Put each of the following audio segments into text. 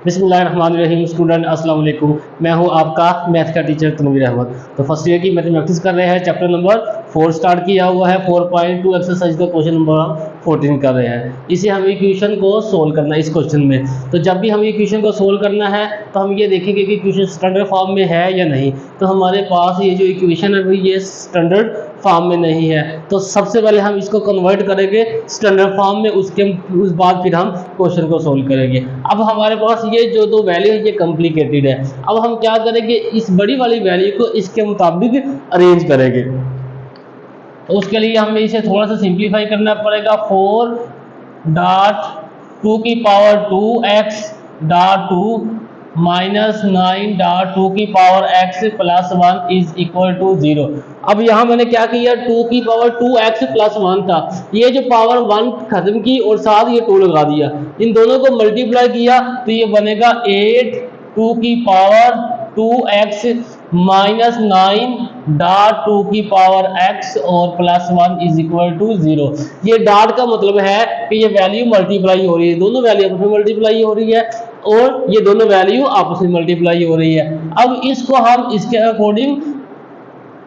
बिस्मिल्लाहिर्रहमानिर्रहीम। स्टूडेंट अस्सलाम वालेकुम, मैं हूं आपका मैथ का टीचर तनवीर अहमद। तो फर्स्ट ईयर की मैथमेटिक्स कर रहे हैं, चैप्टर नंबर 4 स्टार्ट किया हुआ है। 4.2 एक्सरसाइज का क्वेश्चन नंबर 14 कर रहे हैं। इसे हम इक्वेशन को सोल्व करना है इस क्वेश्चन में। तो जब भी हम इक्वेशन को सोल्व करना है तो हम ये देखेंगे कि इक्वेशन स्टैंडर्ड फॉर्म में है या नहीं। तो हमारे पास ये जो इक्वेशन है ये स्टैंडर्ड फॉर्म में नहीं है, तो सबसे पहले हम इसको कन्वर्ट करेंगे स्टैंडर्ड फॉर्म में, उस बाद फिर हम क्वेश्चन को सोल्व करेंगे। अब हमारे पास ये जो दो वैल्यू है ये कॉम्प्लिकेटेड है। अब हम क्या करेंगे, इस बड़ी वाली वैल्यू को इसके मुताबिक अरेंज करेंगे। तो उसके लिए हमें इसे थोड़ा सा सिंप्लीफाई करना पड़ेगा। 4 डॉट 2 की power 2x dot 2 minus 9 dot 2 की power x plus 1 is equal to 0। अब यहाँ मैंने क्या किया, 2 की पावर 2x प्लस 1 था, ये जो पावर 1 खत्म की और साथ ये 2 लगा दिया, इन दोनों को मल्टीप्लाई किया तो ये बनेगा 8 2 की पावर 2x माइनस 9 डॉट 2 की पावर x और प्लस 1 इज इक्वल टू 0। ये डॉट का मतलब है कि ये वैल्यू मल्टीप्लाई हो रही है, दोनों वैल्यू आपस में मल्टीप्लाई हो रही है और ये दोनों वैल्यू आपस में मल्टीप्लाई हो रही है। अब इसको हम इसके अकॉर्डिंग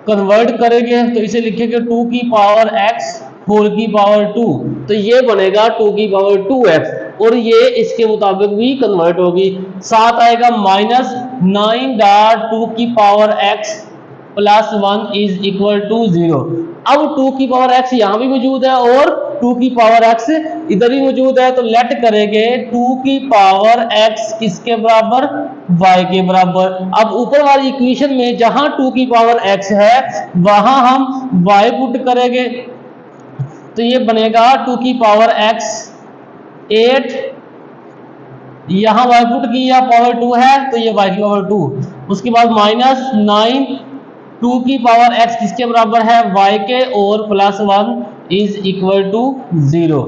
कन्वर्ट करेंगे तो इसे लिखेंगे 2 की पावर x 4 की पावर 2, तो ये बनेगा 2 की पावर 2x और ये इसके मुताबिक भी कन्वर्ट होगी। साथ आएगा माइनस 9 डॉट 2 की power x plus 1 is equal to 0। अब 2 की पावर x यहाँ भी मौजूद है और 2 की पावर x इधर ही मौजूद है, तो लेट करेंगे 2 की पावर x किसके बराबर, y के बराबर। अब ऊपर वाली इक्वेशन में जहां 2 की पावर x है वहां हम y पुट करेंगे, तो ये बनेगा 2 की पावर x 8, यहां y पुट किया पावर 2 है तो ये y की पावर 2, उसके बाद माइनस 9 2 की पावर x किसके बराबर है, y के, और प्लस 1 इज इक्वल टू 0।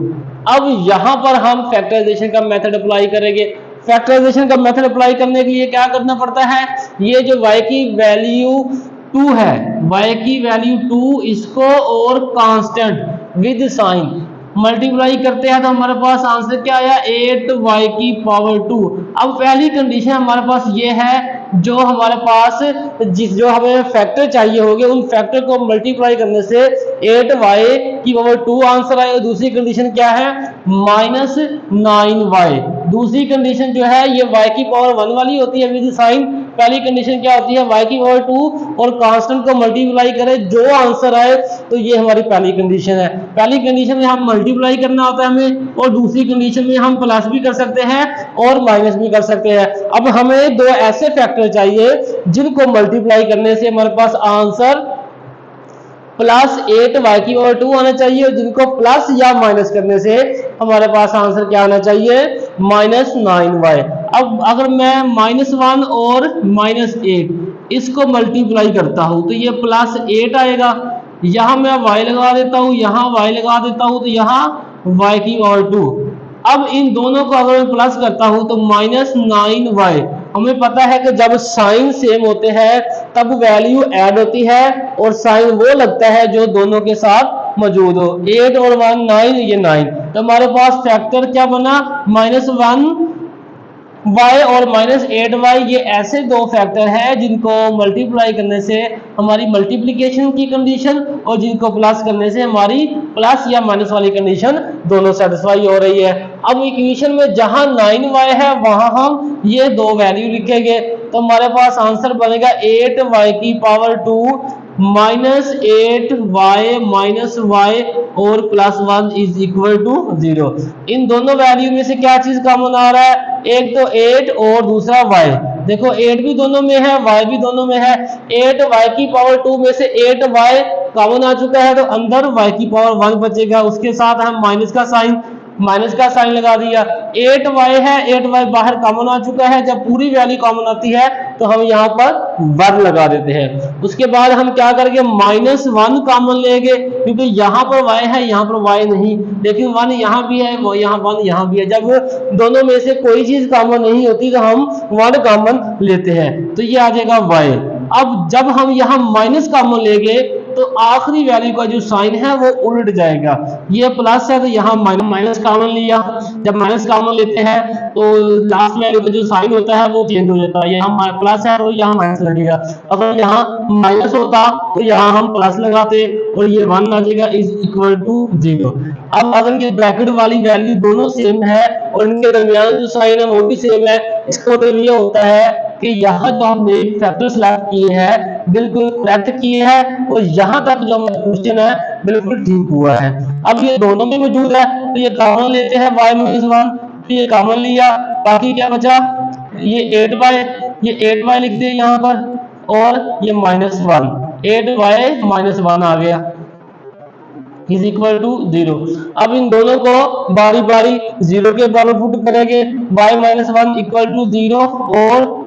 अब यहां पर हम फैक्टराइजेशन का मेथड अप्लाई करेंगे। फैक्टराइजेशन का मेथड अप्लाई करने के लिए क्या करना पड़ता है, ये जो y की वैल्यू 2 है, y की वैल्यू 2, इसको और कांस्टेंट विद साइन मल्टीप्लाई करते हैं तो हमारे पास आंसर क्या आया, 8y की पावर 2। अब पहली कंडीशन हमारे पास ये है, जो हमारे पास जो हमें फैक्टर चाहिए होंगे उन फैक्टर को मल्टीप्लाई करने से 8y की पावर 2 आंसर आए। दूसरी कंडीशन क्या है, माइनस 9y। दूसरी कंडीशन जो है ये y की पावर 1 वाली होती है विद साइन। पहली कंडीशन क्या होती है, y की पावर 2 और कांस्टेंट को मल्टीप्लाई करें, जो आंसर आए तो ये हमारी पहली कंडीशन है। पहली कंडीशन में हम मल्टीप्लाई करना होता है हमें, और दूसरी कंडीशन में हम प्लस भी कर सकते हैं और माइनस भी कर सकते हैं। अब हमें दो ऐसे फैक्टर चाहिए जिनको मल्टीप्लाई करने से हमारे पास आंसर प्लस 8y की पावर 2 आना चाहिए, और जिनको प्लस या माइनस करने से हमारे पास आंसर क्या आना चाहिए, माइनस 9y। अब अगर मैं -1 और -8 इसको मल्टीप्लाई करता हूं तो ये प्लस 8 आएगा, यहां मैं y लगा देता हूं, यहां y लगा देता हूं, तो यहां y की पावर 2। अब इन दोनों को अगर मैं प्लस करता हूं तो माइनस 9y। हमें पता है कि जब साइन सेम होते हैं तब वैल्यू ऐड होती है और साइन वो लगता है जो दोनों के साथ मौजूद हो। 8 और 1 9, ये 9, तो हमारे पास फैक्टर क्या बना, -1y और -8y। ये ऐसे दो फैक्टर हैं जिनको मल्टीप्लाई करने से हमारी मल्टीप्लिकेशन की कंडीशन और जिनको प्लस करने से हमारी प्लस या माइनस वाली कंडीशन दोनों सेटिस्फाई हो रही है। अब इक्वेशन में जहां 9y है वहां हम ये दो वैल्यू लिखेंगे, तो हमारे पास आंसर बनेगा 8y की power 2 minus 8y minus y और प्लस 1 इज इक्वल टू 0। इन दोनों वैल्यू में से क्या चीज कॉमन आ रहा है, एक तो 8 और दूसरा y। देखो 8 भी दोनों में है, y भी दोनों में है। 8y की पावर 2 में से 8y कॉमन आ चुका है, तो अंदर y की पावर 1 बचेगा, उसके साथ हम माइनस का साइन लगा दिया। 8y है, 8y बाहर कॉमन आ चुका है, जब पूरी वैल्यू कॉमन आती है तो हम यहाँ पर 1 लगा देते हैं। उसके बाद हम क्या करेंगे, -1 कॉमन लेंगे, क्योंकि यहाँ पर y है यहाँ पर y नहीं, लेकिन 1 यहाँ भी है, वो यहाँ 1 यहाँ भी है। जब दोनों में से कोई चीज कॉमन नहीं होती तो हम 1 कॉमन लेते हैं, तो ये आ जाएगा y। अब जब हम यहाँ माइनस कॉमन लेंगे तो आखिरी वैल्यू का जो साइन है वो उलट जाएगा। ये प्लस है तो यहाँ माइनस कॉमन लिया, जब माइनस कॉमन लेते हैं तो लास्ट वैल्यू का जो साइन होता है वो चेंज हो जाता है। यहाँ प्लस है तो यहाँ माइनस लगेगा, अगर यहाँ माइनस होता तो यहाँ हम प्लस लगाते और ये 1 आ जाएगा इज इक्वल टू 0। अब अगर ये ब्रैकेट वाली वैल्यू दोनों सेम है और इनके दरमियान जो साइन है वो भी सेम है, इसका मतलब ये होता है कि यहाँ जो हमने फैक्टर सिलेक्ट किए हैं बिल्कुल करेक्ट किए हैं और यहाँ तक जो हमारा क्वेश्चन है बिल्कुल ठीक हुआ है। अब ये दोनों में मौजूद है तो ये कॉमन लेते हैं y-1, तो ये कॉमन लिया, बाकी क्या बचा ये 8y लिख दिए यहाँ पर और ये -1, 8y-1 आ गया इज इक्वल टू 0। अब इन दोनों को बारी बारी 0 के बराबर पुट करेंगे, y-1 इक्वल टू 0 और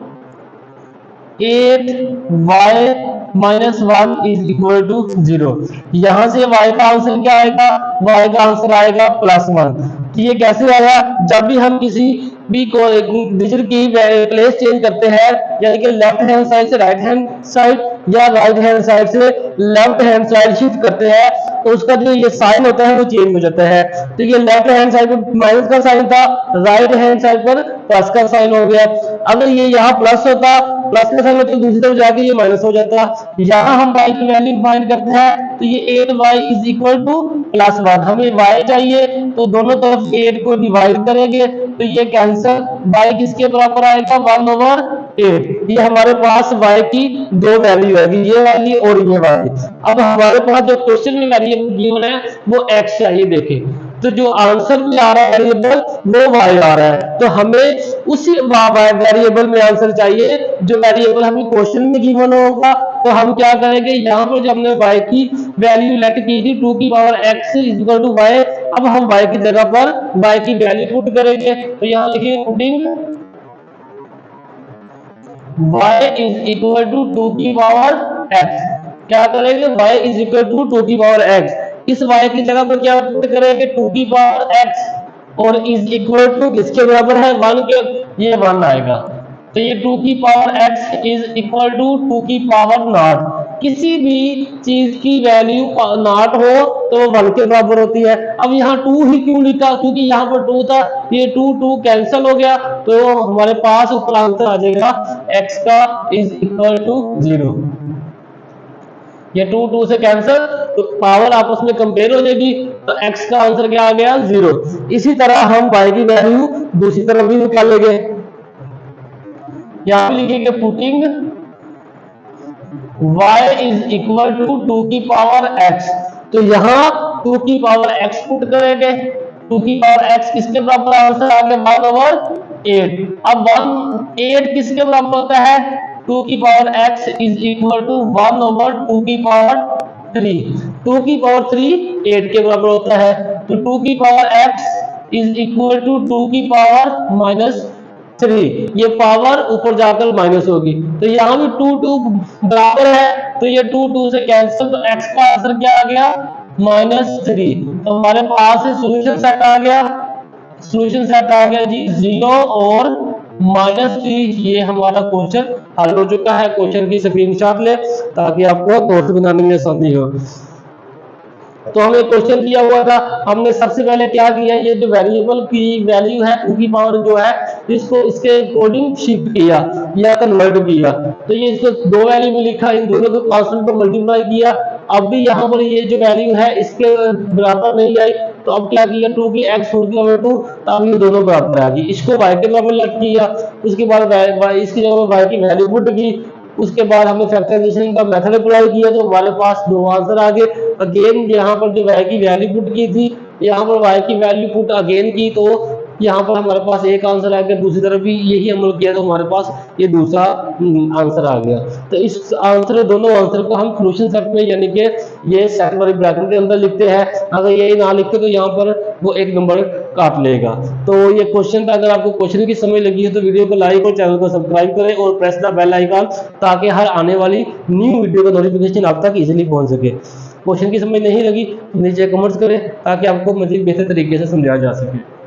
8y-1 इज इक्वल टू 0। यहां से y का आंसर क्या आएगा, y का आंसर आएगा +1। तो ये कैसे आया, जब भी हम किसी भी डिजिट की प्लेस चेंज करते हैं, यानी कि लेफ्ट हैंड साइड से राइट हैंड साइड या राइट हैंड साइड से लेफ्ट हैंड साइड शिफ्ट करते हैं, तो उसका जो ये साइन होता है वो चेंज हो जाता है। तो ये लेफ्ट हैंड साइड पर माइनस का साइन था, राइट हैंड साइड पर प्लस का साइन हो गया। अगर ये यहाँ प्लस होता, प्लस का साइन होता तो दूसरी तरफ जाके ये माइनस हो जाता। यहाँ हम y की वैल्यू फाइंड करते हैं तो ये 8y इज इक्वल टू +1, हमें y चाहिए तो दोनों तरफ 8 को डिवाइड करेंगे तो ये कैंसिल, y किसके बराबर आएगा 1/8। ये हमारे पास y की दो वैल्यू आएगी, ये वाली और ये वाली। अब हमारे पास जो क्वेश्चन में वेरिएबल गिवन है वो x चाहिए। देखें तो जो आंसर में आ रहा है वेरिएबल वो y आ रहा है, तो हमें उसी वेरिएबल में आंसर चाहिए जो वेरिएबल हमें क्वेश्चन में गिवन होगा। तो हम क्या करेंगे, यहाँ पर जब हमने y की वैल्यू लेट की थी 2 की power x is equal to y, अब हम y की जगह पर y की वैल्यू पुट करेंगे। तो यहाँ लिखिए putting y is equal to 2 की पावर x, क्या करेंगे y इज इक्वल टू 2 की पावर x, इस y की जगह पर क्या पुट करेंगे 2 की पावर x और इज इक्वल टू किसके बराबर है 1 के, ये 1 आएगा। तो ये 2 की power x is equal to 2 की पावर नॉट, किसी भी चीज की वैल्यू नॉट हो तो 1 के बराबर होती है। अब यहाँ 2 ही क्यों लिखा, क्योंकि यहाँ पर 2 था, ये 2 कैंसिल हो गया तो हमारे पास ऊपर आंसर आ जाएगा x का इज इक्वल टू 0। ये 2 से कैंसिल तो पावर आपस में कंपेयर हो जाएगी, तो x का आंसर क्या आ गया 0। इसी तरह हम y की वैल्यू दूसरी तरफ भी निकालेंगे, यहाँ पे लिखेंगे putting y is equal to 2 की पावर x, तो यहाँ 2 की पावर x पुट करेंगे, 2 की पावर x किसके बराबर आंसर आ गया 1/8। अब 8 किसके बराबर होता है 2 की power x is equal to 1/2 की पावर 3, 2 की पावर 3 8 के बराबर होता है, तो 2 की power x is equal to 2 की पावर -3, ये पावर ऊपर जाकर माइनस होगी, तो यहाँ भी 2 बराबर है तो ये 2 से कैंसिल, तो x का आंसर क्या आ गया -3। तो हमारे पास सॉल्यूशन सेट आ गया, सॉल्यूशन सेट आ गया जी 0 और -3। ये हमारा क्वेश्चन हल हो चुका है। क्वेश्चन की स्क्रीनशॉट ले ताकि आपको नोट्स बनाने में आसानी हो। तो हमें क्वेश्चन दिया हुआ था, हमने सबसे पहले क्या किया, ये जो वेरिएबल की वैल्यू है 2 की पावर जो है इसको इसके अकॉर्डिंग शिफ्ट किया या कन्वर्ट किया, तो ये इसको 2 वैल्यू में लिखा, इन दोनों को कांस्टेंट पर मल्टीप्लाई किया। अब भी यहाँ पर ये जो वैल्यू है इसके बराबर नहीं आई, तो अब क्या किया 2 की x 4 की 2, तब ये दोनों बराबर आ गई, इसको y के बराबर लग किया, उसके बाद इसकी जगह y की वैल्यू पुट की, उसके बाद हमने फैक्टराइजेशन का मेथड अप्लाई किया तो हमारे पास 2 आंसर आ गए। अगेन यहाँ पर जो y की वैल्यू पुट की थी, यहाँ पर y की वैल्यू पुट अगेन की तो यहाँ पर हमारे पास एक आंसर आ गया, दूसरी तरफ भी यही अमल किया तो हमारे पास ये दूसरा आंसर आ गया। तो इस आंसर दोनों आंसर को हम सॉल्यूशन सेट में यानी कि ये सेट वाली ब्रैकेट के अंदर लिखते हैं, अगर ये ना लिखते तो यहाँ पर वो एक नंबर काट लेगा। तो ये क्वेश्चन था, अगर आपको क्वेश्चन की समझ लगी है तो वीडियो को लाइक और चैनल को सब्सक्राइब करें और प्रेस द बेल आइकन ताकि हर आने वाली न्यू वीडियो का नोटिफिकेशन आप तक इजीली पहुंच सके। क्वेश्चन की समझ नहीं लगी तो नीचे कमेंट्स करें ताकि आपको मजीद बेहतर तरीके से समझाया जा सके।